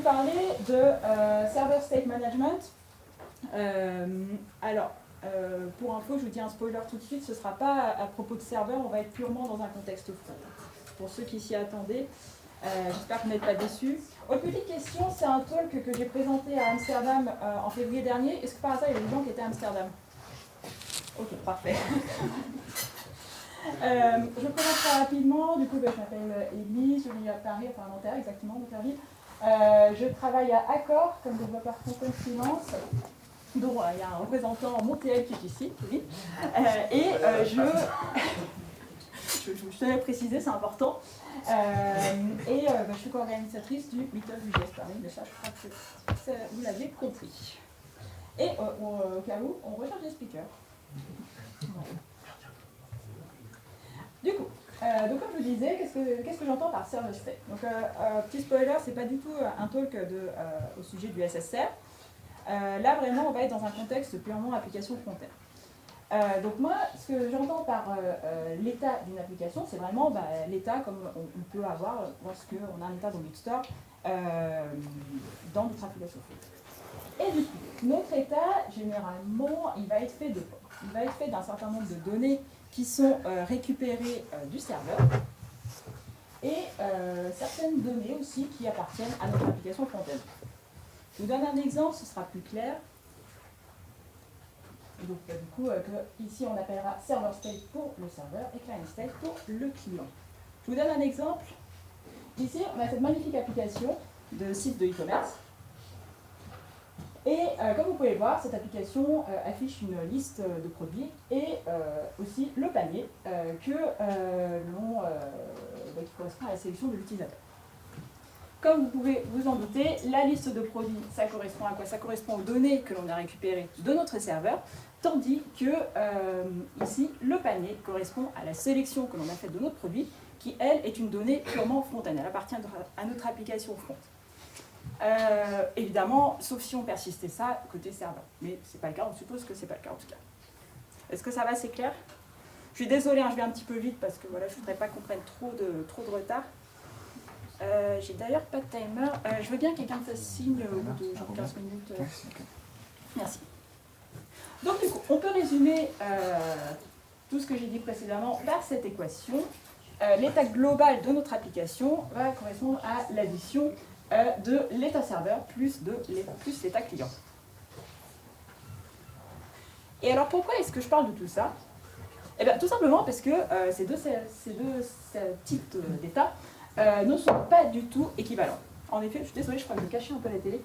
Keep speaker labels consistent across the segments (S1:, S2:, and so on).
S1: vous parler de Server State Management. Pour info, je vous dis un spoiler tout de suite, ce ne sera pas à propos de serveur, on va être purement dans un contexte front. Pour ceux qui s'y attendaient, j'espère que vous n'êtes pas déçus. Autre petite question, c'est un talk que j'ai présenté à Amsterdam en février dernier. Est-ce que par hasard, il y avait des gens qui étaient à Amsterdam? Ok, parfait. Je me présente très rapidement, du coup je m'appelle Élie, je vis à Paris, enfin à Nanterre exactement, Monterville. Je travaille à Accor comme développeur front-end freelance, dont il y a un représentant Montéel qui est ici, oui. Je tenais à préciser, c'est important. Je suis co-organisatrice du Meetup du JS Paris, mais ça je crois que vous l'avez compris. Et au cas où, on recherche des speakers. Du coup, donc comme je vous disais, qu'est-ce que j'entends par server state? Donc, petit spoiler, c'est pas du tout un talk au sujet du SSR. Là, vraiment, on va être dans un contexte purement application front-end. Donc moi, ce que j'entends par l'état d'une application, c'est vraiment l'état comme on peut avoir lorsqu'on a un état dans Bootstrap dans notre application front. Et du coup, notre état, généralement, il va être fait de quoi? Il va être fait d'un certain nombre de données qui sont récupérées du serveur et certaines données aussi qui appartiennent à notre application front-end. Je vous donne un exemple, ce sera plus clair. Donc, ici, on appellera server state pour le serveur et client state pour le client. Je vous donne un exemple. Ici, on a cette magnifique application de site de e-commerce. Et comme vous pouvez voir, cette application affiche une liste de produits et aussi le panier qui correspond à la sélection de l'utilisateur. Comme vous pouvez vous en douter, la liste de produits, ça correspond à quoi? Ça correspond aux données que l'on a récupérées de notre serveur, tandis que ici, le panier correspond à la sélection que l'on a faite de notre produit, qui, elle, est une donnée purement front-end. Elle appartient à notre application front. Évidemment, sauf si on persistait ça côté serveur. Mais ce n'est pas le cas, on suppose que ce n'est pas le cas en tout cas. Est-ce que ça va, c'est clair? Je suis désolée, je vais un petit peu vite parce que voilà, je ne voudrais pas qu'on prenne trop de retard. J'ai d'ailleurs pas de timer. Je veux bien que quelqu'un me fasse signe au bout de 15 minutes. Merci. Donc du coup, on peut résumer tout ce que j'ai dit précédemment par cette équation. L'état global de notre application va correspondre à l'addition de l'état serveur plus l'état client. Et alors pourquoi est-ce que je parle de tout ça? Eh bien tout simplement parce que ces deux types d'états ne sont pas du tout équivalents. En effet, je suis désolée, je crois que je vais cacher un peu la télé.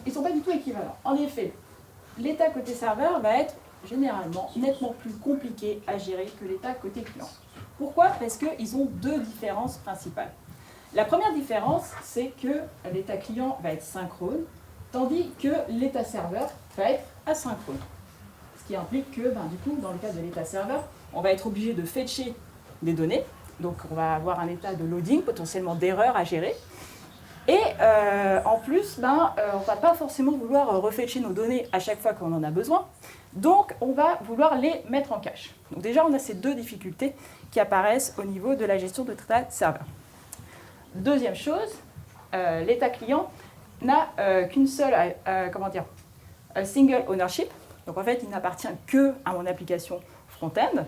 S1: Ils ne sont pas du tout équivalents. En effet, l'état côté serveur va être généralement nettement plus compliqué à gérer que l'état côté client. Pourquoi? Parce qu'ils ont deux différences principales. La première différence, c'est que l'état client va être synchrone, tandis que l'état serveur va être asynchrone. Ce qui implique que, du coup, dans le cas de l'état serveur, on va être obligé de fetcher des données. Donc, on va avoir un état de loading, potentiellement d'erreur à gérer. Et en plus, on ne va pas forcément vouloir refetcher nos données à chaque fois qu'on en a besoin. Donc, on va vouloir les mettre en cache. Donc déjà, on a ces deux difficultés qui apparaissent au niveau de la gestion de notre état serveur. Deuxième chose, l'état client n'a qu'une seule, single ownership. Donc en fait, il n'appartient que à mon application front-end,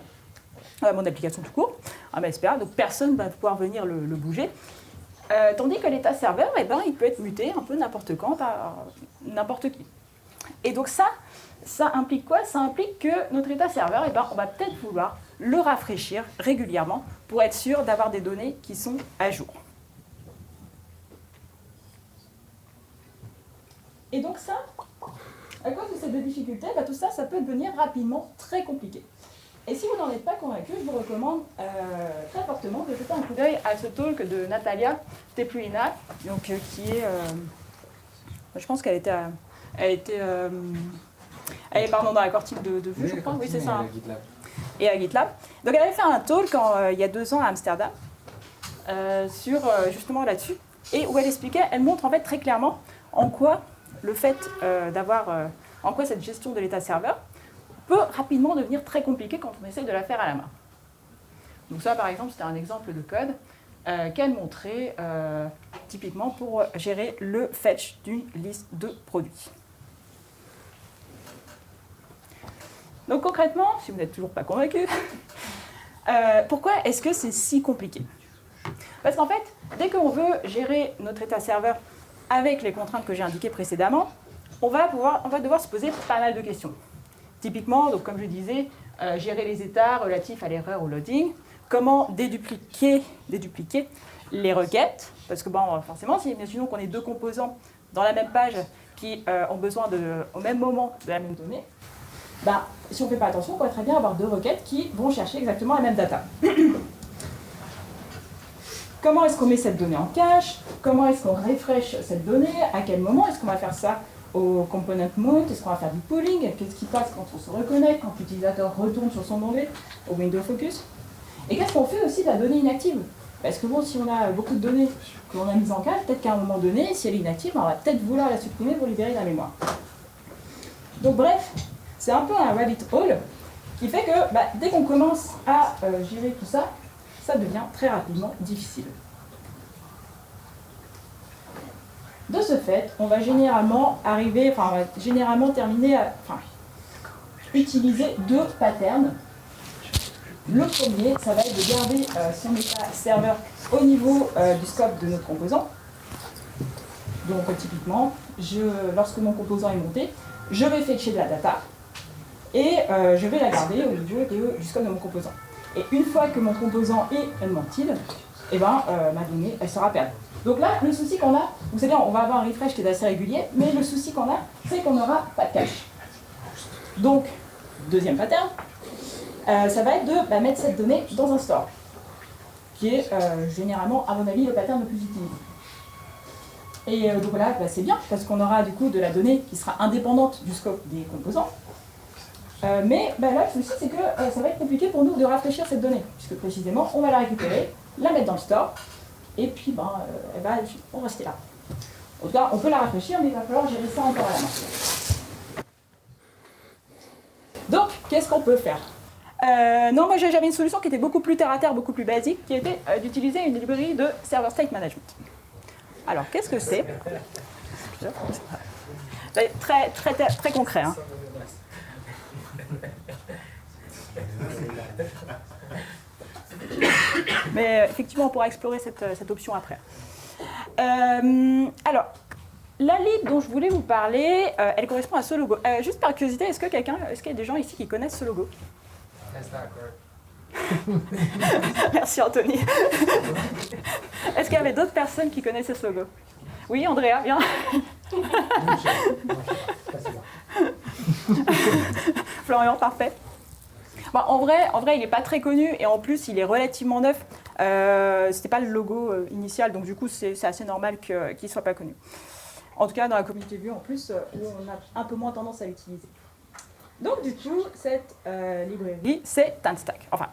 S1: à mon application tout court, à ma SPA, donc personne ne va pouvoir venir le bouger. Tandis que l'état serveur, il peut être muté un peu n'importe quand par n'importe qui. Et donc ça implique quoi? Ça implique que notre état serveur, on va peut-être vouloir le rafraîchir régulièrement pour être sûr d'avoir des données qui sont à jour. Et donc ça, à cause de ces deux difficultés, tout ça, ça peut devenir rapidement très compliqué. Et si vous n'en êtes pas convaincu, je vous recommande très fortement de jeter un coup d'œil à ce talk de Natalia Teplina, donc qui est, je pense qu'elle est dans la cortine de vue, je crois. Oui, c'est ça. Et à GitLab. Donc elle avait fait un talk il y a 2 ans à Amsterdam sur justement là-dessus, et où elle expliquait, elle montre en fait très clairement en quoi le fait en quoi cette gestion de l'état serveur peut rapidement devenir très compliqué quand on essaie de la faire à la main. Donc ça, par exemple, c'était un exemple de code. qu'elle montrait typiquement pour gérer le fetch d'une liste de produits. Donc concrètement, si vous n'êtes toujours pas convaincu, pourquoi est-ce que c'est si compliqué? Parce qu'en fait, dès qu'on veut gérer notre état serveur avec les contraintes que j'ai indiquées précédemment, on va devoir se poser pas mal de questions. Typiquement, donc comme je disais, gérer les états relatifs à l'erreur au loading, comment dédupliquer les requêtes, parce que bon, forcément, si imaginons qu'on ait deux composants dans la même page qui ont besoin au même moment de la même donnée, ben, si on ne fait pas attention, on pourrait très bien avoir deux requêtes qui vont chercher exactement la même data. Comment est-ce qu'on met cette donnée en cache? Comment est-ce qu'on refresh cette donnée? À quel moment est-ce qu'on va faire ça au component mount? Est-ce qu'on va faire du pooling? Qu'est-ce qui passe quand on se reconnecte, quand l'utilisateur retourne sur son onglet au window focus? Et qu'est-ce qu'on fait aussi de la donnée inactive? Parce que bon, si on a beaucoup de données que l'on a mises en cache, peut-être qu'à un moment donné, si elle est inactive, on va peut-être vouloir la supprimer pour libérer la mémoire. Donc bref, c'est un peu un rabbit hole qui fait que dès qu'on commence à gérer tout ça, ça devient très rapidement difficile. De ce fait, on va généralement utiliser deux patterns. Le premier, ça va être de garder son état serveur au niveau du scope de notre composant. Donc typiquement, lorsque mon composant est monté, je vais fetcher de la data et je vais la garder au niveau du scope de mon composant. Et une fois que mon composant est unwanted, ma donnée elle sera perdue. Donc là, le souci qu'on a, vous savez, on va avoir un refresh qui est assez régulier, mais le souci qu'on a, c'est qu'on n'aura pas de cache. Donc, deuxième pattern, ça va être de mettre cette donnée dans un store, qui est généralement, à mon avis, le pattern le plus utilisé. Et donc là, c'est bien, parce qu'on aura du coup de la donnée qui sera indépendante du scope des composants. Mais là, le souci, c'est que ça va être compliqué pour nous de rafraîchir cette donnée, puisque précisément, on va la récupérer, la mettre dans le store, et puis elle va rester là. En tout cas, on peut la rafraîchir, mais il va falloir gérer ça encore à la main. Donc, qu'est-ce qu'on peut faire? Non, moi j'avais une solution qui était beaucoup plus terre-à-terre, beaucoup plus basique, qui était d'utiliser une librairie de server state management. Alors, qu'est-ce que c'est? Très concret. Hein. Mais effectivement, on pourra explorer cette option après. Alors, la lib dont je voulais vous parler, elle correspond à ce logo. Juste par curiosité, est-ce qu'il y a des gens ici qui connaissent ce logo? Merci Anthony. Est-ce qu'il y avait d'autres personnes qui connaissaient ce logo? Oui, Andrea, viens. Florian, parfait. Bon, en vrai, il n'est pas très connu et en plus, il est relativement neuf. C'était pas le logo initial, donc du coup, c'est assez normal qu'il ne soit pas connu. En tout cas, dans la communauté Vue, en plus, où on a un peu moins tendance à l'utiliser. Donc du coup, cette librairie, c'est TanStack. Enfin,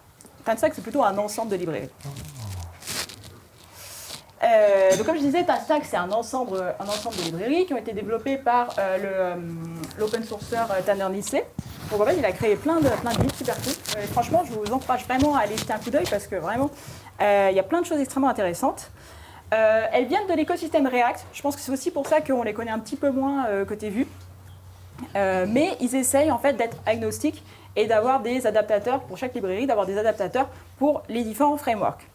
S1: TanStack, c'est plutôt un ensemble de librairies. Donc comme je disais, TanStack, c'est un ensemble de librairies qui ont été développées par l'open sourceur Tanner Nisley. Donc en fait, il a créé plein de livres super cool. Franchement, je vous encourage vraiment à aller jeter un coup d'œil parce que vraiment, il y a plein de choses extrêmement intéressantes. Elles viennent de l'écosystème React. Je pense que c'est aussi pour ça qu'on les connaît un petit peu moins côté Vue. Mais ils essayent en fait d'être agnostiques et d'avoir des adaptateurs pour chaque librairie, d'avoir des adaptateurs pour les différents frameworks.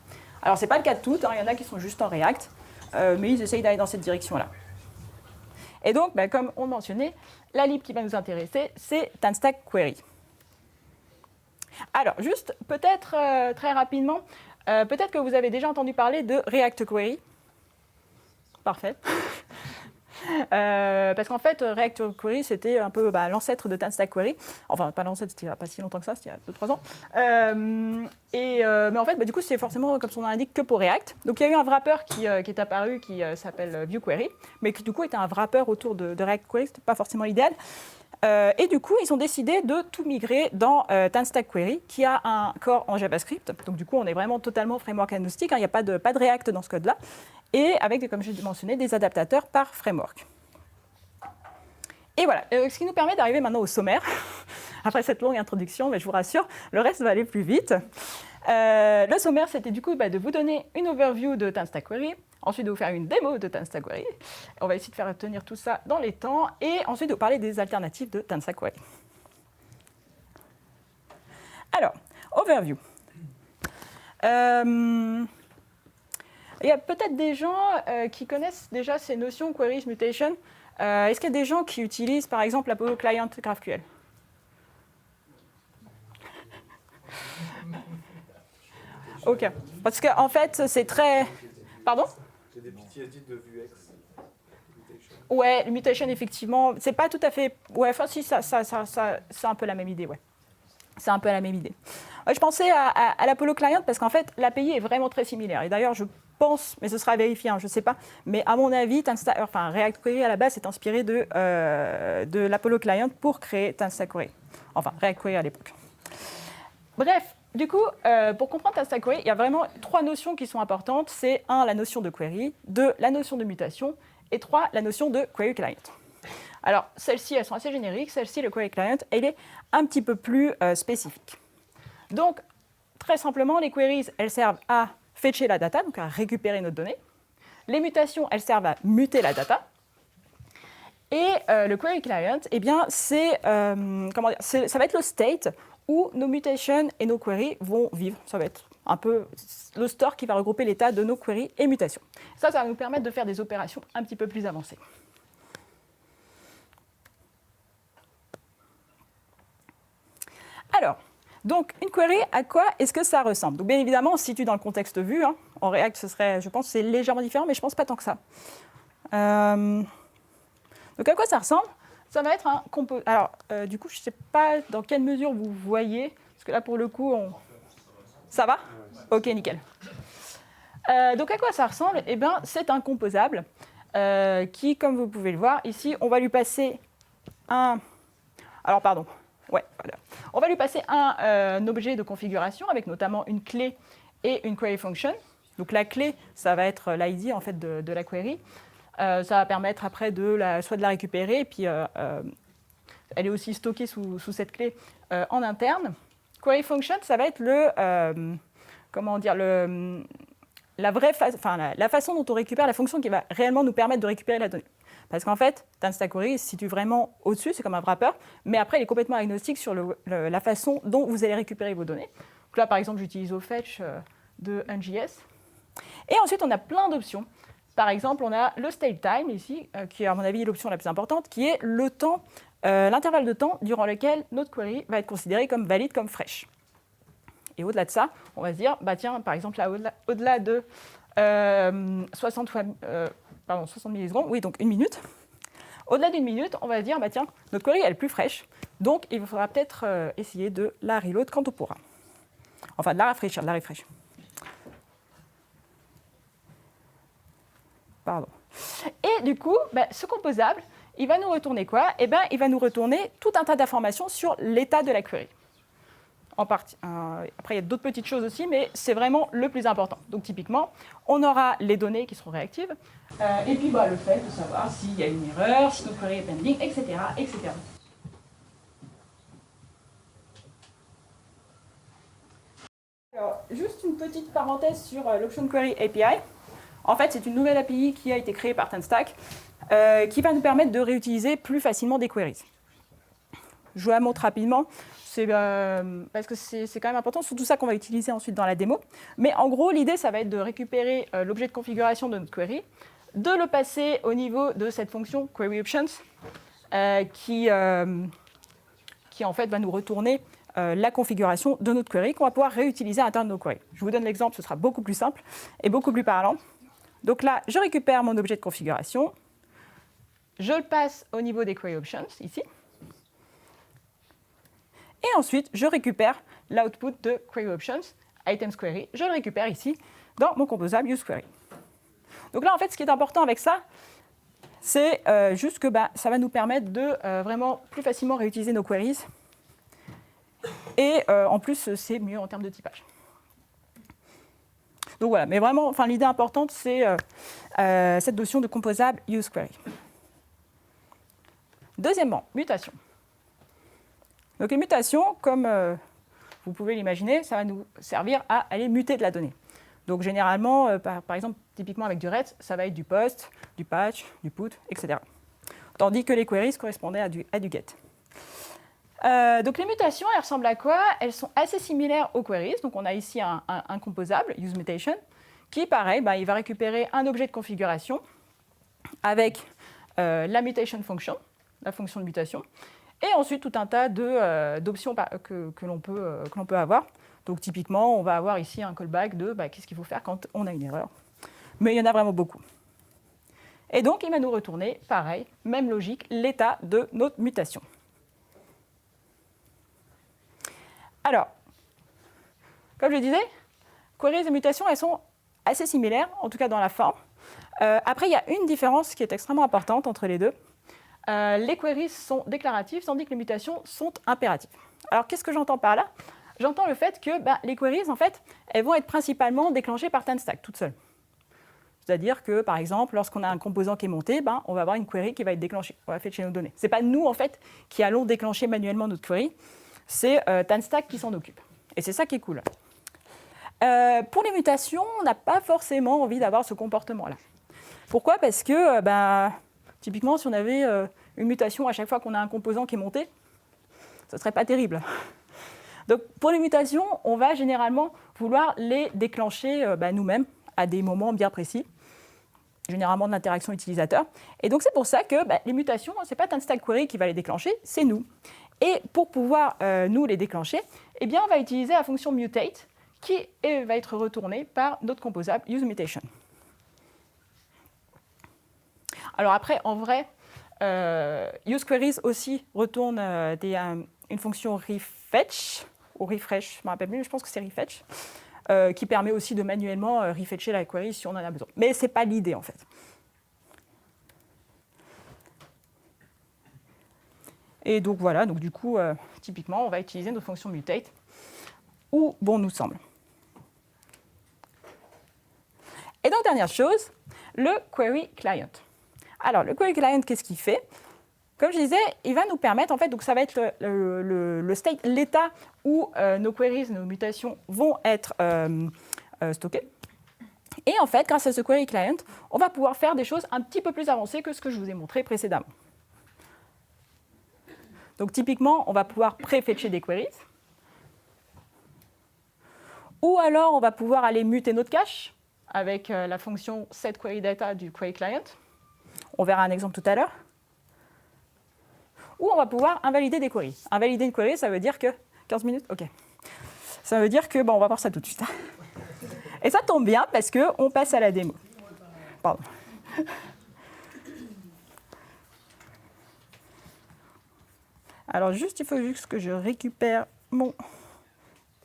S1: Alors, ce n'est pas le cas de toutes, hein, il y en a qui sont juste en React, mais ils essayent d'aller dans cette direction-là. Et donc, comme on mentionnait, la lib qui va nous intéresser, c'est TanStack Query. Alors, juste peut-être très rapidement, peut-être que vous avez déjà entendu parler de React Query. Parfait. Parce qu'en fait, React Query, c'était un peu l'ancêtre de TanStack Query. Enfin, pas l'ancêtre, c'était il n'y a pas si longtemps que ça, c'était il y a 2-3 ans. Mais en fait, du coup, c'est forcément, comme son nom l'indique, que pour React. Donc, il y a eu un wrapper qui est apparu, qui s'appelle ViewQuery, mais qui, du coup, était un wrapper autour de React Query. Ce n'était pas forcément l'idéal. Et du coup, ils ont décidé de tout migrer dans TanStack Query, qui a un core en JavaScript. Donc, du coup, on est vraiment totalement framework agnostique. Il n'y a pas de React dans ce code-là. Et avec, comme je l'ai mentionné, des adaptateurs par framework. Et voilà, ce qui nous permet d'arriver maintenant au sommaire. Après cette longue introduction, mais je vous rassure, le reste va aller plus vite. Le sommaire, c'était du coup de vous donner une overview de TanStack Query, ensuite de vous faire une démo de TanStack Query. On va essayer de faire tenir tout ça dans les temps, et ensuite de vous parler des alternatives de TanStack Query. Alors, overview. Il y a peut-être des gens qui connaissent déjà ces notions queries, mutation. Est-ce qu'il y a des gens qui utilisent par exemple l'Apollo Client GraphQL? Ok. Parce qu'en fait, c'est très... Pardon?
S2: J'ai des PTSD de Vuex.
S1: Ouais, mutation, effectivement. C'est pas tout à fait... Ouais, enfin si, c'est un peu la même idée, ouais. C'est un peu la même idée. Je pensais à l'Apollo Client parce qu'en fait, l'API est vraiment très similaire. Et d'ailleurs, je pense, mais ce sera vérifié, hein, je ne sais pas, mais à mon avis, React Query à la base est inspiré de l'Apollo Client pour créer TanStack Query. Enfin, React Query à l'époque. Bref, du coup, pour comprendre TanStack Query, il y a vraiment 3 notions qui sont importantes. C'est 1, la notion de query, 2, la notion de mutation, et 3, la notion de query client. Alors, celles-ci, elles sont assez génériques. Celle-ci, le query client, elle est un petit peu plus spécifique. Donc, très simplement, les queries, elles servent à fetcher la data, donc à récupérer notre donnée. Les mutations, elles servent à muter la data. Et le query client, eh bien, ça va être le state où nos mutations et nos queries vont vivre. Ça va être un peu le store qui va regrouper l'état de nos queries et mutations. Ça va nous permettre de faire des opérations un petit peu plus avancées. Alors, donc, une query, à quoi est-ce que ça ressemble? Donc, bien évidemment, on se situe dans le contexte vue. Hein. En React, ce serait, je pense, c'est légèrement différent, mais je ne pense pas tant que ça. Donc, à quoi ça ressemble? Ça va être un compo. Alors, du coup, je ne sais pas dans quelle mesure vous voyez, parce que là, pour le coup, ça va? Ok, nickel. Donc, à quoi ça ressemble? Eh bien, c'est un composable qui, comme vous pouvez le voir, ici, on va lui passer un... Alors, pardon. Ouais, voilà. On va lui passer un objet de configuration avec notamment une clé et une query function. Donc la clé, ça va être l'ID en fait de la query. Ça va permettre après soit de la récupérer, et puis elle est aussi stockée sous cette clé en interne. Query function, ça va être la façon dont on récupère la fonction qui va réellement nous permettre de récupérer la donnée. Parce qu'en fait, TanStack Query se situe vraiment au-dessus, c'est comme un wrapper, mais après, il est complètement agnostique sur la façon dont vous allez récupérer vos données. Donc là, par exemple, j'utilise OFetch de NJS. Et ensuite, on a plein d'options. Par exemple, on a le state time ici, qui est à mon avis l'option la plus importante, qui est l'intervalle de temps durant lequel notre query va être considérée comme valide, comme fraîche. Et au-delà de ça, on va se dire, bah tiens, par exemple, là, au-delà de 60 millisecondes, oui, donc 1 minute. Au-delà d'1 minute, on va se dire, bah tiens, notre query, elle est plus fraîche, donc il faudra peut-être essayer de la reload quand on pourra. Enfin, de la rafraîchir, Pardon. Et du coup, bah, ce composable, il va nous retourner quoi? Eh bien, il va nous retourner tout un tas d'informations sur l'état de la query. Après, il y a d'autres petites choses aussi, mais c'est vraiment le plus important. Donc, typiquement, on aura les données qui seront réactives, et puis le fait de savoir s'il y a une erreur, si notre query est pending, etc., etc. Alors, juste une petite parenthèse sur l'Option Query API. En fait, c'est une nouvelle API qui a été créée par TanStack, qui va nous permettre de réutiliser plus facilement des queries. Je vous la montre rapidement. Parce que c'est quand même important, surtout ça qu'on va utiliser ensuite dans la démo. Mais en gros, l'idée, ça va être de récupérer l'objet de configuration de notre query, de le passer au niveau de cette fonction queryOptions, qui en fait va nous retourner la configuration de notre query qu'on va pouvoir réutiliser à l'intérieur de nos queries. Je vous donne l'exemple, ce sera beaucoup plus simple et beaucoup plus parlant. Donc là, je récupère mon objet de configuration, je le passe au niveau des queryOptions, ici. Et ensuite, je récupère l'output de queryOptions, itemsQuery. Je le récupère ici dans mon composable useQuery. Donc là, en fait, ce qui est important avec ça, c'est juste que ça va nous permettre de vraiment plus facilement réutiliser nos queries. Et en plus, c'est mieux en termes de typage. Donc voilà, mais vraiment, l'idée importante, c'est cette notion de composable useQuery. Deuxièmement, mutation. Donc les mutations, comme vous pouvez l'imaginer, ça va nous servir à aller muter de la donnée. Donc généralement, par exemple, typiquement avec du REST, ça va être du POST, du PATCH, du PUT, etc. Tandis que les queries correspondaient à du GET. Donc les mutations, elles ressemblent à quoi? Elles sont assez similaires aux queries. Donc on a ici un composable, useMutation, qui, pareil, il va récupérer un objet de configuration avec la mutation function, la fonction de mutation, et ensuite tout un tas d'options que l'on peut avoir. Donc typiquement, on va avoir ici un callback de qu'est-ce qu'il faut faire quand on a une erreur. Mais il y en a vraiment beaucoup. Et donc, il va nous retourner, pareil, même logique, l'état de notre mutation. Alors, comme je disais, queries et mutations, elles sont assez similaires, en tout cas dans la forme. Après, il y a une différence qui est extrêmement importante entre les deux. Les queries sont déclaratives, tandis que les mutations sont impératives. Alors, qu'est-ce que j'entends par là? J'entends le fait que les queries, en fait, elles vont être principalement déclenchées par TanStack, toutes seules. C'est-à-dire que, par exemple, lorsqu'on a un composant qui est monté, on va avoir une query qui va être déclenchée. On va fetcher nos données. Ce n'est pas nous, en fait, qui allons déclencher manuellement notre query. C'est TanStack qui s'en occupe. Et c'est ça qui est cool. Pour les mutations, on n'a pas forcément envie d'avoir ce comportement-là. Pourquoi? Parce que, typiquement, si on avait une mutation à chaque fois qu'on a un composant qui est monté, ce ne serait pas terrible. Donc, pour les mutations, on va généralement vouloir les déclencher nous-mêmes à des moments bien précis, généralement de l'interaction utilisateur. Et donc, c'est pour ça que les mutations, ce n'est pas TanStack Query qui va les déclencher, c'est nous. Et pour pouvoir nous les déclencher, on va utiliser la fonction mutate qui va être retournée par notre composable useMutation. Alors après, en vrai, useQueries aussi retourne une fonction refetch, ou refresh, je ne me rappelle plus, mais je pense que c'est refetch, qui permet aussi de manuellement refetcher la query si on en a besoin. Mais ce n'est pas l'idée, en fait. Et donc voilà, donc du coup, typiquement, on va utiliser nos fonctions mutate, où bon nous semble. Et donc, dernière chose, le query client. Alors, le query client, qu'est-ce qu'il fait? Comme je disais, il va nous permettre, en fait, donc ça va être le state, l'état où nos queries, nos mutations vont être stockées. Et en fait, grâce à ce query client, on va pouvoir faire des choses un petit peu plus avancées que ce que je vous ai montré précédemment. Donc typiquement, on va pouvoir pré-fetcher des queries. Ou alors, on va pouvoir aller muter notre cache avec la fonction setQueryData du query client. On verra un exemple tout à l'heure. Ou on va pouvoir invalider des queries. Invalider une query, ça veut dire que... 15 minutes? OK. Ça veut dire que... on va voir ça tout de suite. Et ça tombe bien parce qu'on passe à la démo. Pardon. Alors juste, il faut juste que je récupère mon...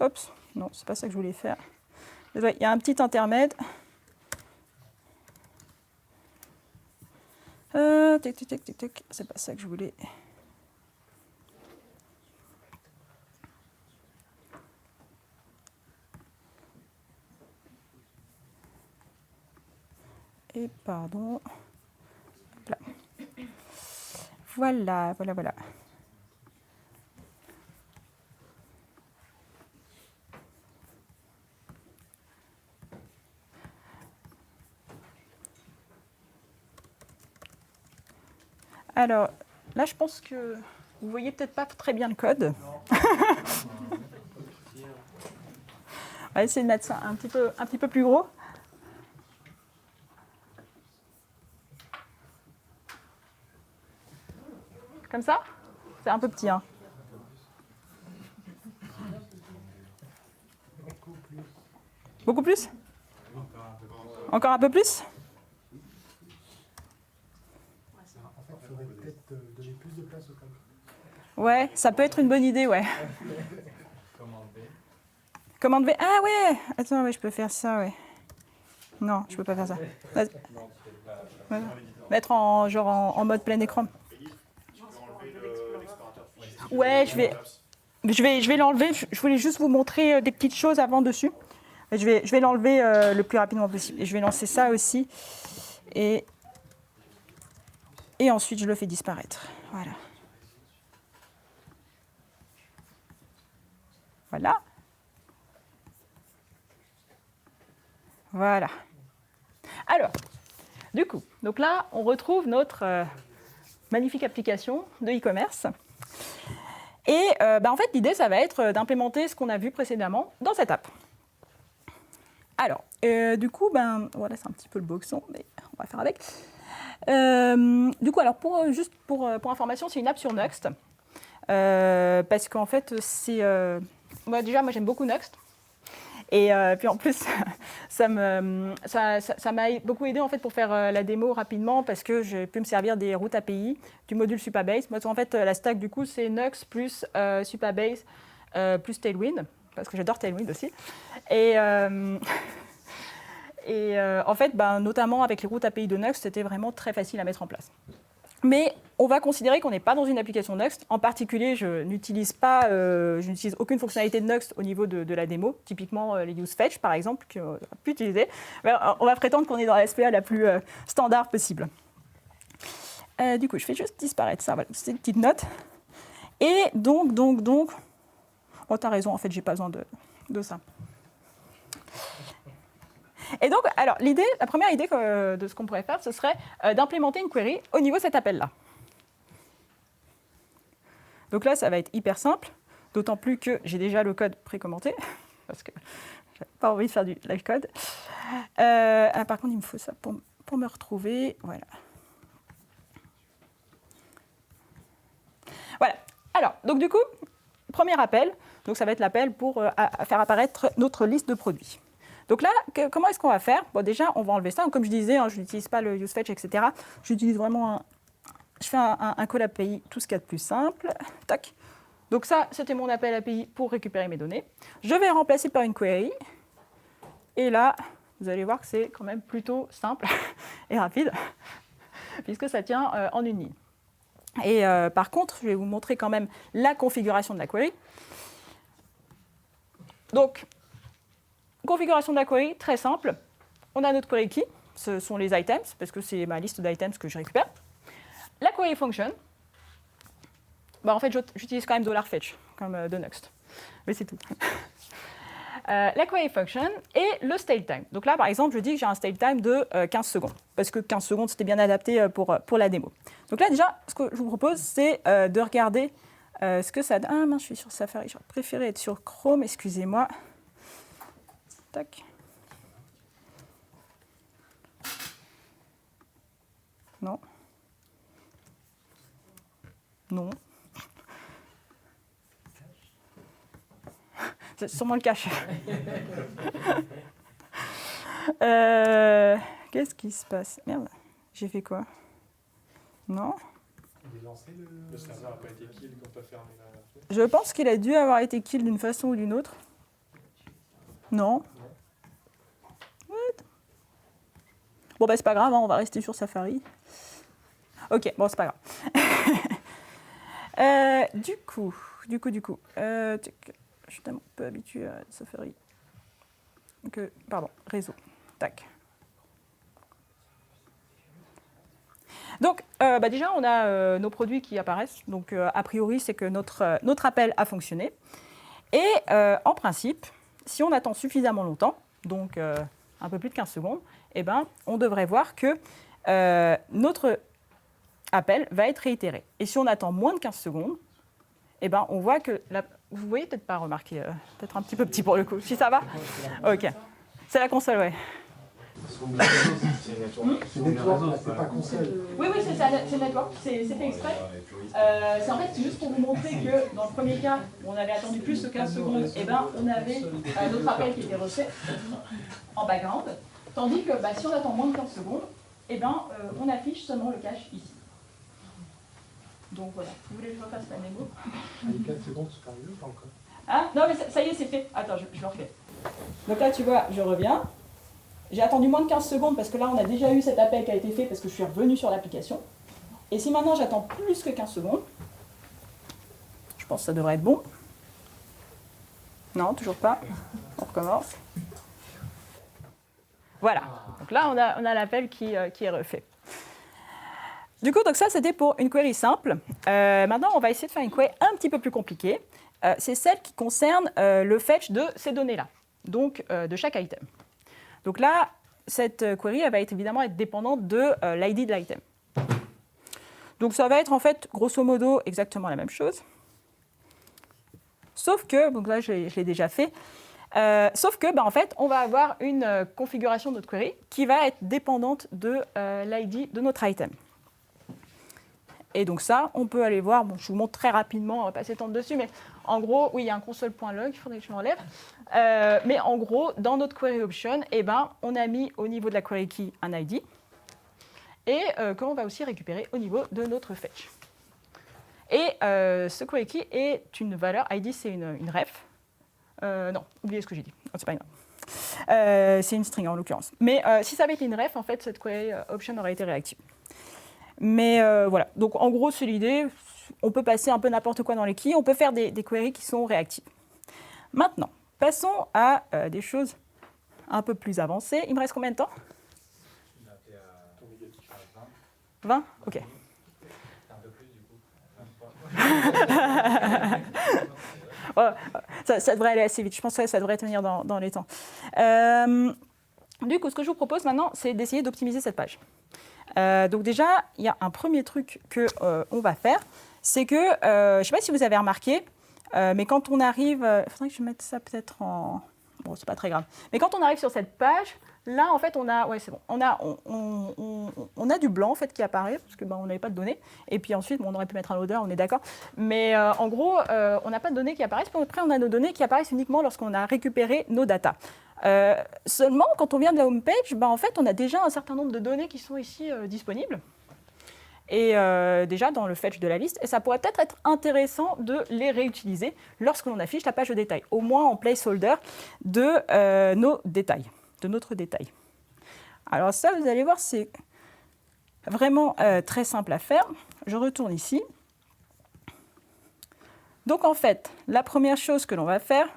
S1: Oups, non, c'est pas ça que je voulais faire. Désolé, il y a un petit intermède. C'est pas ça que je voulais. Et pardon. Voilà. Voilà. Alors, là, je pense que vous voyez peut-être pas très bien le code. On va essayer de mettre ça un petit peu plus gros. Comme ça? C'est un peu petit, hein. Beaucoup plus? Encore un peu plus?
S3: Il faudrait peut-être donner plus de place au calcul.
S1: Ouais, ça peut être une bonne idée, ouais. Commande V. Ah ouais. Attends, ouais, je peux faire ça, ouais. Non, je peux pas faire ça. Ouais. Mettre en mode plein écran. Ouais, je vais l'enlever. Je voulais juste vous montrer des petites choses avant dessus. Je vais l'enlever le plus rapidement possible. Et je vais lancer ça aussi. Et ensuite, je le fais disparaître. Voilà. Voilà. Voilà. Alors, du coup, donc là, on retrouve notre magnifique application de e-commerce. Et en fait, l'idée, ça va être d'implémenter ce qu'on a vu précédemment dans cette app. Alors, du coup, voilà, c'est un petit peu le boxon, mais on va faire avec. Du coup, alors, juste pour information, c'est une app sur Nuxt. Parce qu'en fait, c'est... déjà, moi, j'aime beaucoup Nuxt. Et puis en plus, ça m'a beaucoup aidé en fait, pour faire la démo rapidement parce que j'ai pu me servir des routes API du module Supabase. Moi, en fait, la stack, du coup, c'est Nuxt plus Supabase plus Tailwind, parce que j'adore Tailwind aussi. Et en fait, notamment avec les routes API de Nuxt, c'était vraiment très facile à mettre en place. Mais on va considérer qu'on n'est pas dans une application Nuxt. En particulier, je n'utilise aucune fonctionnalité de Nuxt au niveau de la démo. Typiquement, les useFetch, par exemple, qu'on a pu utiliser. On va prétendre qu'on est dans la SPA la plus standard possible. Du coup, je fais juste disparaître ça. Voilà, c'est une petite note. Et donc... Oh, t'as raison, en fait, j'ai pas besoin de ça. Et donc, alors, la première idée de ce qu'on pourrait faire, ce serait d'implémenter une query au niveau de cet appel-là. Donc là, ça va être hyper simple, d'autant plus que j'ai déjà le code précommenté, parce que je n'ai pas envie de faire du live code. Par contre, il me faut ça pour me retrouver. Voilà. Voilà. Alors, donc du coup, premier appel, donc ça va être l'appel pour faire apparaître notre liste de produits. Donc là, comment est-ce qu'on va faire? Bon, déjà, on va enlever ça. Comme je disais, je n'utilise pas le useFetch, etc. J'utilise vraiment je fais un call API, tout ce qu'il y a de plus simple. Tac. Donc ça, c'était mon appel API pour récupérer mes données. Je vais remplacer par une query. Et là, vous allez voir que c'est quand même plutôt simple et rapide, puisque ça tient en une ligne. Et par contre, je vais vous montrer quand même la configuration de la query. Donc, configuration de la query, très simple. On a notre query key, ce sont les items, parce que c'est ma liste d'items que je récupère. La query function, en fait, j'utilise quand même $fetch, comme de Nuxt. Mais c'est tout. La query function et le stale time. Donc là, par exemple, je dis que j'ai un stale time de 15 secondes, parce que 15 secondes, c'était bien adapté pour la démo. Donc là, déjà, ce que je vous propose, c'est de regarder ce que ça donne. Ah mince, je suis sur Safari, j'aurais préféré être sur Chrome, excusez-moi. Tac. Non. Non. C'est sûrement le cache. Qu'est-ce qui se passe? Merde, j'ai fait quoi? Non.
S2: Le serveur n'a pas été kill quand tu as fermé la...
S1: Je pense qu'il a dû avoir été kill d'une façon ou d'une autre. Non. What? Bon, c'est pas grave, on va rester sur Safari. Ok, bon, c'est pas grave. Du coup, je suis tellement peu habituée à Safari que, pardon, réseau, tac. Donc, déjà, on a nos produits qui apparaissent. Donc, a priori, c'est que notre appel a fonctionné. Et en principe, si on attend suffisamment longtemps, donc un peu plus de 15 secondes, on devrait voir que notre appel va être réitéré. Et si on attend moins de 15 secondes, on voit que... Vous voyez peut-être pas remarquer, peut-être un petit peu petit pour le coup. Si ça va? Ok. C'est la console, ouais.
S3: C'est network, c'est pas console.
S1: Oui, c'est network, c'est fait exprès. C'est en fait juste pour vous montrer que dans le premier cas, où on avait attendu plus de 15 secondes, on avait notre appel qui était refait en background. Tandis que si on attend moins de 15 secondes, on affiche seulement le cache ici. Donc voilà, vous voulez que je refasse la démo?
S3: 4 secondes, c'est pas mieux, pas encore.
S1: Ah, non, mais ça y est, c'est fait. Attends, je le refais. Donc là, tu vois, je reviens. J'ai attendu moins de 15 secondes parce que là, on a déjà eu cet appel qui a été fait parce que je suis revenu sur l'application. Et si maintenant, j'attends plus que 15 secondes, je pense que ça devrait être bon. Non, toujours pas. On recommence. Voilà. Donc là, on a l'appel qui est refait. Du coup, donc ça, c'était pour une query simple. Maintenant, on va essayer de faire une query un petit peu plus compliquée. C'est celle qui concerne le fetch de ces données-là, donc de chaque item. Donc là, cette query elle va évidemment être dépendante de l'ID de l'item. Donc ça va être en fait, grosso modo, exactement la même chose. Sauf que, donc là je l'ai déjà fait, sauf que en fait, on va avoir une configuration de notre query qui va être dépendante de l'ID de notre item. Et donc ça, on peut aller voir, bon, je vous montre très rapidement, on ne va pas s'étendre dessus, mais en gros, oui, il y a un console.log, il faudrait que je l'enlève. Mais en gros, dans notre query option, on a mis au niveau de la query key un ID et qu'on va aussi récupérer au niveau de notre fetch. Et ce query key est une valeur, ID c'est une ref. Non, oubliez ce que j'ai dit, c'est pas une ref. C'est une string en l'occurrence. Mais si ça avait été une ref, en fait, cette query option aurait été réactive. Mais voilà, donc en gros, c'est l'idée. On peut passer un peu n'importe quoi dans les keys, on peut faire des queries qui sont réactives. Maintenant, passons à des choses un peu plus avancées. Il me reste combien de temps ? 20 ? Ok.
S4: Un peu plus du coup.
S1: Ça devrait aller assez vite. Je pense que ça devrait tenir dans les temps. Du coup, ce que je vous propose maintenant, c'est d'essayer d'optimiser cette page. Donc déjà, il y a un premier truc qu'on va faire, c'est que, je ne sais pas si vous avez remarqué, mais quand on arrive, il faudrait que je mette ça peut-être en... Bon, c'est pas très grave. Mais quand on arrive sur cette page, là, en fait, on a... Ouais, c'est bon. On a du blanc, en fait, qui apparaît, parce que on n'avait pas de données. Et puis ensuite, on aurait pu mettre un loader, on est d'accord. Mais en gros, on n'a pas de données qui apparaissent. Puis après, on a nos données qui apparaissent uniquement lorsqu'on a récupéré nos datas. Seulement, quand on vient de la home page, en fait, on a déjà un certain nombre de données qui sont ici disponibles. Et déjà dans le fetch de la liste, et ça pourrait peut-être être intéressant de les réutiliser lorsque l'on affiche la page de détail, au moins en placeholder de nos détails, de notre détail. Alors ça, vous allez voir, c'est vraiment très simple à faire. Je retourne ici. Donc en fait, la première chose que l'on va faire,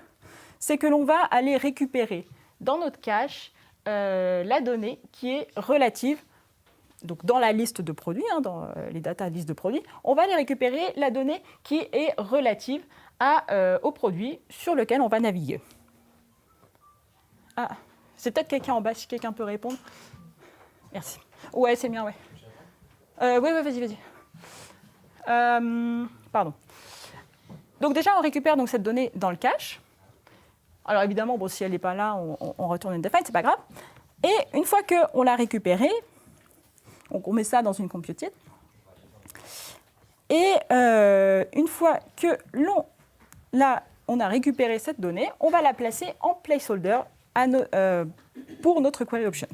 S1: c'est que l'on va aller récupérer dans notre cache la donnée qui est relative. Donc dans la liste de produits, dans les data liste de produits, on va aller récupérer la donnée qui est relative au produit sur lequel on va naviguer. Ah, c'est peut-être quelqu'un en bas, si quelqu'un peut répondre. Merci. Ouais, c'est bien, ouais. Oui, vas-y. Pardon. Donc déjà, on récupère donc, cette donnée dans le cache. Alors évidemment, si elle n'est pas là, on retourne une define, c'est pas grave. Et une fois qu'on l'a récupérée, donc on met ça dans une computed. Et une fois que on a récupéré cette donnée, on va la placer en placeholder pour notre query option.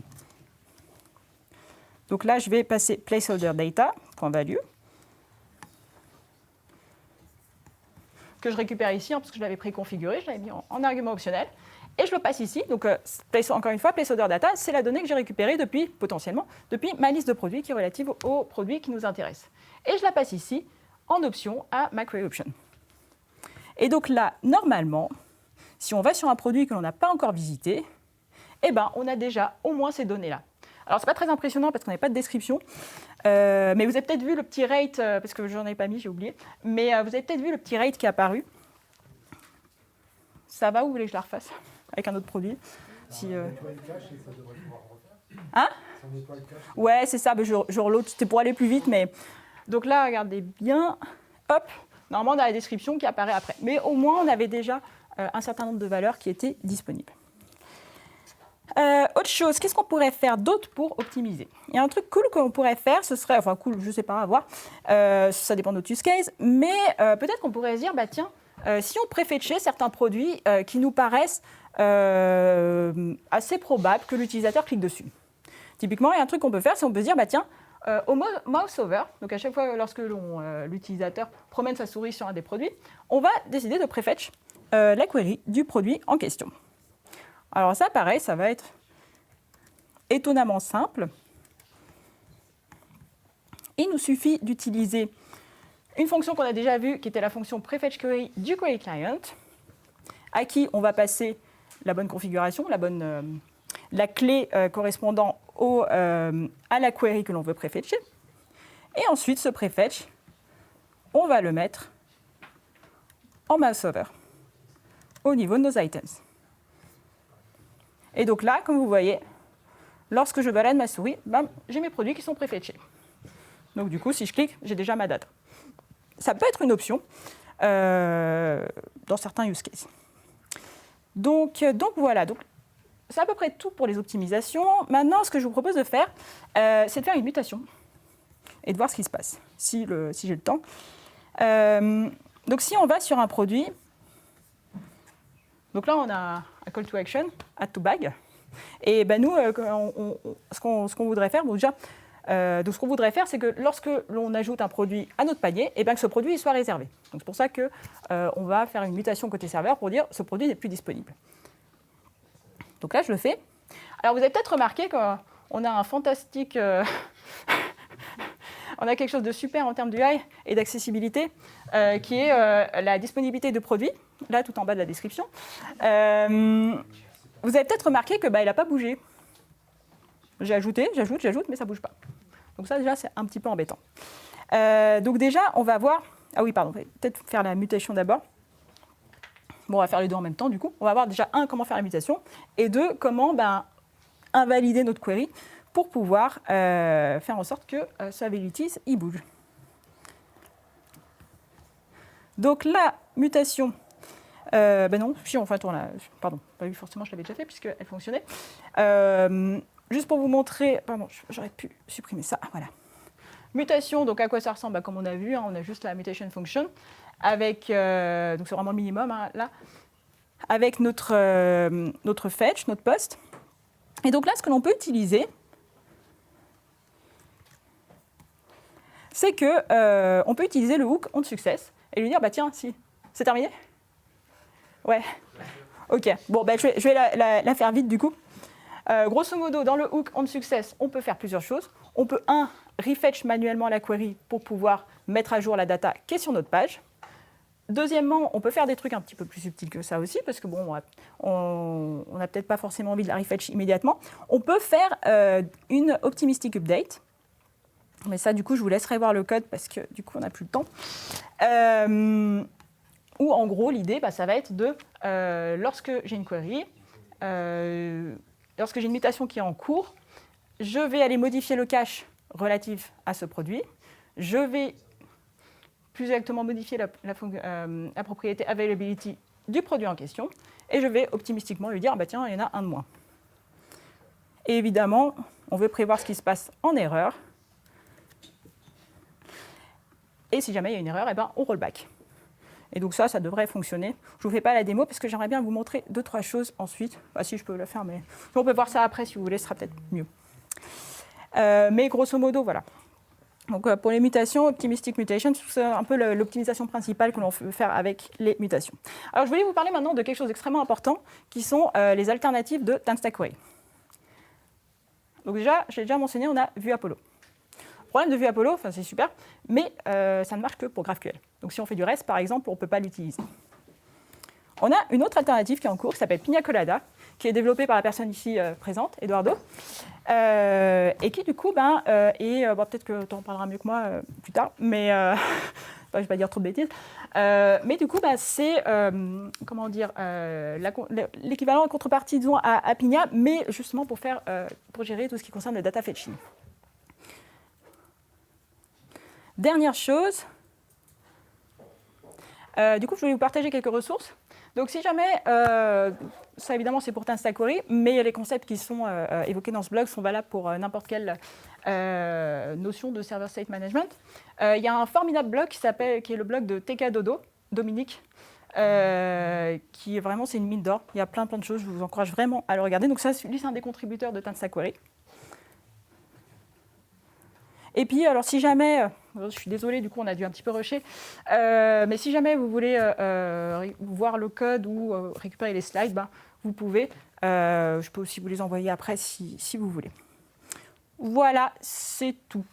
S1: Donc là, je vais passer placeholder data.value, que je récupère ici, parce que je l'avais préconfiguré, je l'avais mis en argument optionnel. Et je le passe ici. Donc, encore une fois, placeholder data, c'est la donnée que j'ai récupérée potentiellement depuis ma liste de produits qui est relative aux produits qui nous intéressent. Et je la passe ici en option à ma query option. Et donc là, normalement, si on va sur un produit que l'on n'a pas encore visité, on a déjà au moins ces données-là. Alors, ce n'est pas très impressionnant parce qu'on n'a pas de description, mais vous avez peut-être vu le petit rate, parce que je n'en ai pas mis, j'ai oublié, mais vous avez peut-être vu le petit rate qui est apparu. Ça va ou vous voulez que je la refasse avec un autre produit Hein ? Ouais, c'est ça, je reload, c'était pour aller plus vite, mais... Donc là, regardez bien, hop, normalement on a la description qui apparaît après. Mais au moins, on avait déjà un certain nombre de valeurs qui étaient disponibles. Autre chose, qu'est-ce qu'on pourrait faire d'autre pour optimiser ? Il y a un truc cool qu'on pourrait faire, ce serait, enfin cool, je ne sais pas, à voir, ça dépend de notre use case, mais peut-être qu'on pourrait se dire, tiens, si on préfetchait certains produits qui nous paraissent assez probable que l'utilisateur clique dessus. Typiquement, il y a un truc qu'on peut faire, c'est on peut se dire, tiens, au mouse over, donc à chaque fois lorsque l'utilisateur promène sa souris sur un des produits, on va décider de préfetch la query du produit en question. Alors ça, pareil, ça va être étonnamment simple. Il nous suffit d'utiliser une fonction qu'on a déjà vue, qui était la fonction prefetchQuery du query client, à qui on va passer la bonne configuration, la clé correspondant à la query que l'on veut préfetcher. Et ensuite, ce prefetch, on va le mettre en mouseover, au niveau de nos items. Et donc là, comme vous voyez, lorsque je balade ma souris, bam, j'ai mes produits qui sont préfetchés. Donc du coup, si je clique, j'ai déjà ma data. Ça peut être une option dans certains use cases. Donc voilà, c'est à peu près tout pour les optimisations. Maintenant, ce que je vous propose de faire, c'est de faire une mutation et de voir ce qui se passe, si j'ai le temps. Donc si on va sur un produit, donc là on a un call to action, add to bag, et ben nous, ce qu'on voudrait faire, bon déjà, donc ce qu'on voudrait faire, c'est que lorsque l'on ajoute un produit à notre panier, et ben que ce produit soit réservé. Donc c'est pour ça que on va faire une mutation côté serveur pour dire ce produit n'est plus disponible. Donc là je le fais. Alors vous avez peut-être remarqué qu'on a un fantastique on a quelque chose de super en termes d'UI et d'accessibilité, qui est la disponibilité de produits, là tout en bas de la description. Vous avez peut-être remarqué que il n'a pas bougé. J'ai ajouté, j'ajoute, mais ça ne bouge pas. Donc ça déjà c'est un petit peu embêtant. Donc déjà on va voir, ah oui pardon, on va peut-être faire la mutation d'abord. Bon, on va faire les deux en même temps du coup. On va voir déjà comment faire la mutation, et deux, comment invalider notre query pour pouvoir faire en sorte que ce abilities il bouge. Donc la mutation, non, si en fait pardon, pas vu forcément, je l'avais déjà fait puisqu'elle fonctionnait. Juste pour vous montrer, pardon, j'aurais pu supprimer ça, voilà. Mutation, donc à quoi ça ressemble? Comme on a vu, on a juste la mutation function avec, donc c'est vraiment le minimum là, avec notre fetch, notre post. Et donc là, ce que l'on peut utiliser, c'est que on peut utiliser le hook onSuccess et lui dire tiens, si, c'est terminé? Ouais. Ok. Bon, je vais la faire vite du coup. Grosso modo, dans le hook onSuccess, on peut faire plusieurs choses. On peut refetch manuellement la query pour pouvoir mettre à jour la data qui est sur notre page. Deuxièmement, on peut faire des trucs un petit peu plus subtils que ça aussi, parce que bon, on n'a peut-être pas forcément envie de la refetch immédiatement. On peut faire une optimistic update. Mais ça, du coup, je vous laisserai voir le code parce que du coup, on n'a plus le temps. Où en gros, l'idée, ça va être de, lorsque j'ai une query, lorsque j'ai une mutation qui est en cours, je vais aller modifier le cache relatif à ce produit. Je vais plus exactement modifier la propriété availability du produit en question. Et je vais optimistiquement lui dire, tiens, il y en a un de moins. Et évidemment, on veut prévoir ce qui se passe en erreur. Et si jamais il y a une erreur, on rollback. Et donc ça devrait fonctionner. Je ne vous fais pas la démo parce que j'aimerais bien vous montrer 2-3 choses ensuite. Si je peux le faire, mais on peut voir ça après si vous voulez, ce sera peut-être mieux. Mais grosso modo, voilà. Donc pour les mutations, Optimistic Mutation, c'est un peu l'optimisation principale que l'on veut faire avec les mutations. Alors je voulais vous parler maintenant de quelque chose d'extrêmement important, qui sont les alternatives de TanStack Query. Donc déjà, j'ai déjà mentionné, on a Vue Apollo. Le problème de Vue Apollo, c'est super, mais ça ne marche que pour GraphQL. Donc si on fait du REST, par exemple, on ne peut pas l'utiliser. On a une autre alternative qui est en cours, qui s'appelle Pina Colada, qui est développée par la personne ici présente, Eduardo, et qui du coup, peut-être que tu en parleras mieux que moi plus tard, mais je ne vais pas dire trop de bêtises, mais du coup, c'est l'équivalent en contrepartie, disons, à Pina, mais justement pour gérer tout ce qui concerne le data fetching. Dernière chose, du coup, je voulais vous partager quelques ressources. Donc, si jamais, ça évidemment, c'est pour TanStack Query, mais les concepts qui sont évoqués dans ce blog sont valables pour n'importe quelle notion de server state management. Il y a un formidable blog qui est le blog de TK Dodo, Dominique, qui est vraiment, c'est une mine d'or. Il y a plein de choses, je vous encourage vraiment à le regarder. Donc, ça, lui, c'est un des contributeurs de TanStack Query. Et puis, alors, si jamais, je suis désolée, du coup, on a dû un petit peu rusher, mais si jamais vous voulez voir le code ou récupérer les slides, vous pouvez. Je peux aussi vous les envoyer après si vous voulez. Voilà, c'est tout.